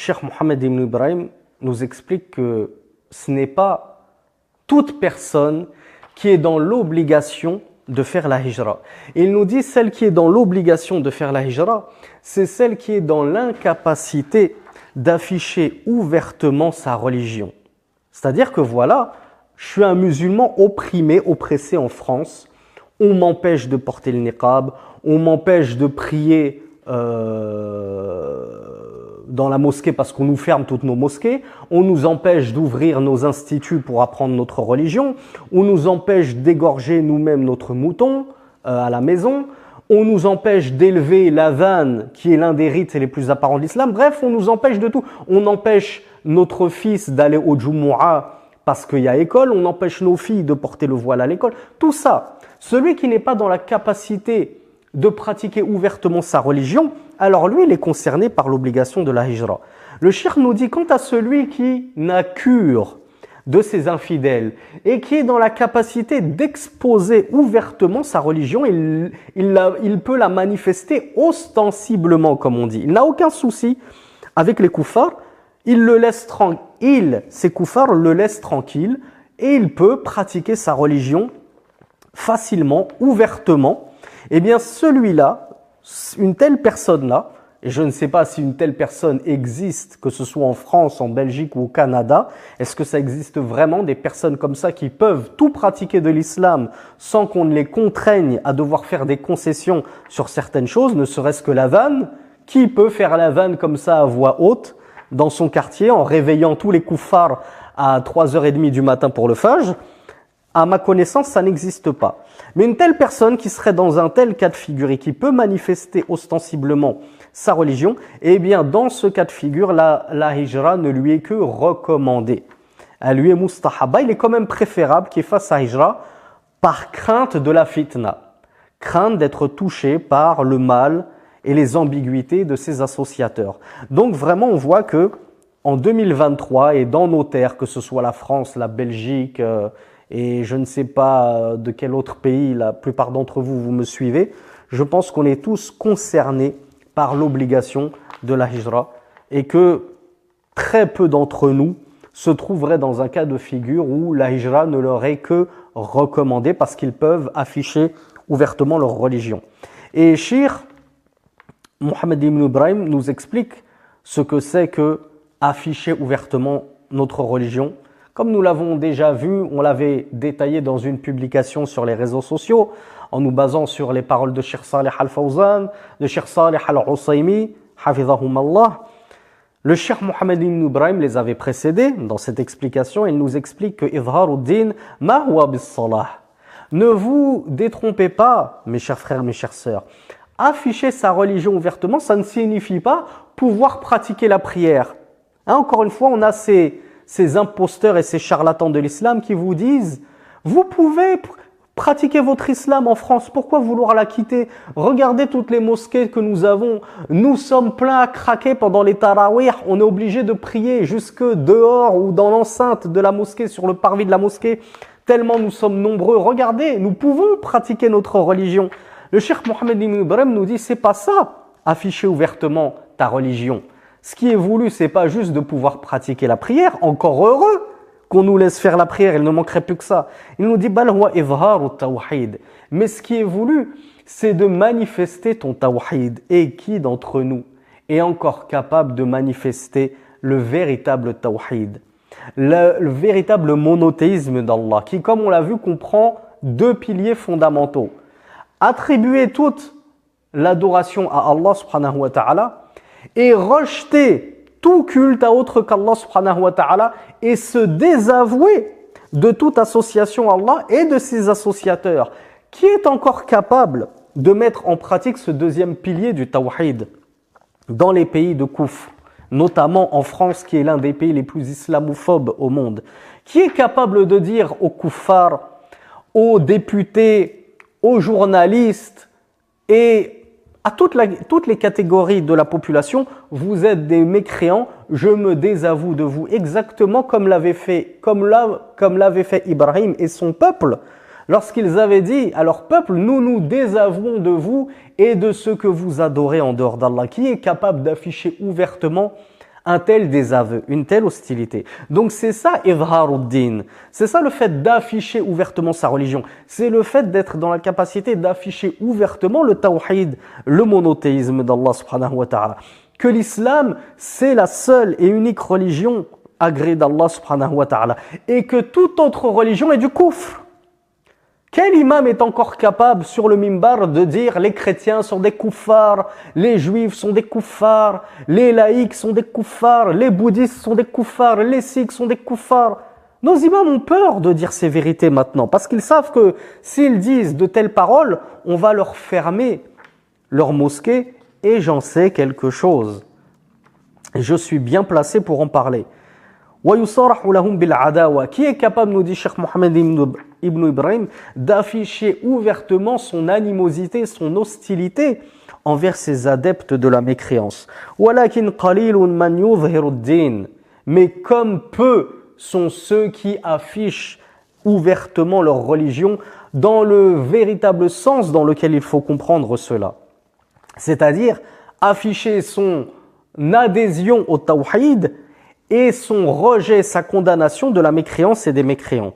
Cheikh Mohammed ibn Ibrahim nous explique que ce n'est pas toute personne qui est dans l'obligation de faire la hijra. Il nous dit celle qui est dans l'obligation de faire la hijra, c'est celle qui est dans l'incapacité d'afficher ouvertement sa religion. C'est-à-dire que voilà, je suis un musulman opprimé, oppressé en France, on m'empêche de porter le niqab, on m'empêche de prier dans la mosquée parce qu'on nous ferme toutes nos mosquées, on nous empêche d'ouvrir nos instituts pour apprendre notre religion, on nous empêche d'égorger nous-mêmes notre mouton à la maison, on nous empêche d'élever l'adhan qui est l'un des rites les plus apparents de l'islam, bref, on nous empêche de tout. On empêche notre fils d'aller au Jumu'ah parce qu'il y a école, on empêche nos filles de porter le voile à l'école, tout ça. Celui qui n'est pas dans la capacité de pratiquer ouvertement sa religion, alors lui, il est concerné par l'obligation de la hijra. Le cheikh nous dit, quant à celui qui n'a cure de ses infidèles et qui est dans la capacité d'exposer ouvertement sa religion, il peut la manifester ostensiblement, comme on dit. Il n'a aucun souci avec les koufars, il le laisse tranquille, ces koufars le laissent tranquille et il peut pratiquer sa religion facilement, ouvertement. Eh bien, celui-là, une telle personne-là, et je ne sais pas si une telle personne existe, que ce soit en France, en Belgique ou au Canada, est-ce que ça existe vraiment des personnes comme ça qui peuvent tout pratiquer de l'islam sans qu'on ne les contraigne à devoir faire des concessions sur certaines choses, ne serait-ce que la vanne? Qui peut faire la vanne comme ça à voix haute dans son quartier en réveillant tous les koufars à 3h30 du matin pour le Fajr? À ma connaissance, ça n'existe pas. Mais une telle personne qui serait dans un tel cas de figure et qui peut manifester ostensiblement sa religion, eh bien, dans ce cas de figure, la hijra ne lui est que recommandée. Elle lui est mustahaba. Il est quand même préférable qu'il fasse sa hijra par crainte de la fitna. Crainte d'être touché par le mal et les ambiguïtés de ses associateurs. Donc vraiment, on voit que en 2023 et dans nos terres, que ce soit la France, la Belgique, et je ne sais pas de quel autre pays la plupart d'entre vous, vous me suivez, je pense qu'on est tous concernés par l'obligation de la hijra et que très peu d'entre nous se trouveraient dans un cas de figure où la hijra ne leur est que recommandée parce qu'ils peuvent afficher ouvertement leur religion. Et Cheikh Mohammed ibn Ibrahim nous explique ce que c'est que afficher ouvertement notre religion. Comme nous l'avons déjà vu, on l'avait détaillé dans une publication sur les réseaux sociaux, en nous basant sur les paroles de Cheikh Salih Al-Fawzan, de Cheikh Salih Al-Usaymi, Hafidhahumallah. Le Cheikh Mohammed ibn Ibrahim les avait précédés dans cette explication. Il nous explique que Izharuddin ma huwa bis-salah. Ne vous détrompez pas, mes chers frères, mes chères sœurs. Afficher sa religion ouvertement, ça ne signifie pas pouvoir pratiquer la prière. Encore une fois, on a ces imposteurs et ces charlatans de l'islam qui vous disent « Vous pouvez pratiquer votre islam en France, pourquoi vouloir la quitter? Regardez toutes les mosquées que nous avons, nous sommes pleins à craquer pendant les tarawih, on est obligé de prier jusque dehors ou dans l'enceinte de la mosquée, sur le parvis de la mosquée, tellement nous sommes nombreux. Regardez, nous pouvons pratiquer notre religion. » Le cheikh Mohammed ibn Ibrahim nous dit « C'est pas ça, afficher ouvertement ta religion. » Ce qui est voulu, c'est pas juste de pouvoir pratiquer la prière, encore heureux qu'on nous laisse faire la prière, il ne manquerait plus que ça. Il nous dit bal huwa izharu tawhid. Mais ce qui est voulu, c'est de manifester ton tawhid. Et qui d'entre nous est encore capable de manifester le véritable tawhid, le véritable monothéisme d'Allah, qui, comme on l'a vu, comprend deux piliers fondamentaux. Attribuer toute l'adoration à Allah subhanahu wa ta'ala et rejeter tout culte à autre qu'Allah subhanahu wa ta'ala et se désavouer de toute association à Allah et de ses associateurs. Qui est encore capable de mettre en pratique ce deuxième pilier du tawhid dans les pays de Koufr, notamment en France qui est l'un des pays les plus islamophobes au monde? Qui est capable de dire aux kuffars, aux députés, aux journalistes et à toutes les catégories de la population, vous êtes des mécréants, je me désavoue de vous, exactement comme l'avait fait Ibrahim et son peuple, lorsqu'ils avaient dit à leur peuple, nous nous désavouons de vous et de ce que vous adorez en dehors d'Allah. Qui est capable d'afficher ouvertement un tel désaveu, une telle hostilité. Donc c'est ça Izharuddin. C'est ça le fait d'afficher ouvertement sa religion. C'est le fait d'être dans la capacité d'afficher ouvertement le tawhid, le monothéisme d'Allah subhanahu wa ta'ala. Que l'islam, c'est la seule et unique religion agréée d'Allah subhanahu wa ta'ala. Et que toute autre religion est du kufr. Quel imam est encore capable sur le mimbar de dire les chrétiens sont des kuffars, les juifs sont des kuffars, les laïcs sont des kuffars, les bouddhistes sont des kuffars, les sikhs sont des kuffars? Nos imams ont peur de dire ces vérités maintenant parce qu'ils savent que s'ils disent de telles paroles, on va leur fermer leur mosquée et j'en sais quelque chose. Je suis bien placé pour en parler. Qui est capable, nous dit Cheikh Mohammed ibn Ibrahim, d'afficher ouvertement son animosité, son hostilité envers ses adeptes de la mécréance. Mais comme peu sont ceux qui affichent ouvertement leur religion dans le véritable sens dans lequel il faut comprendre cela. C'est-à-dire afficher son adhésion au tawhid et son rejet, sa condamnation de la mécréance et des mécréants.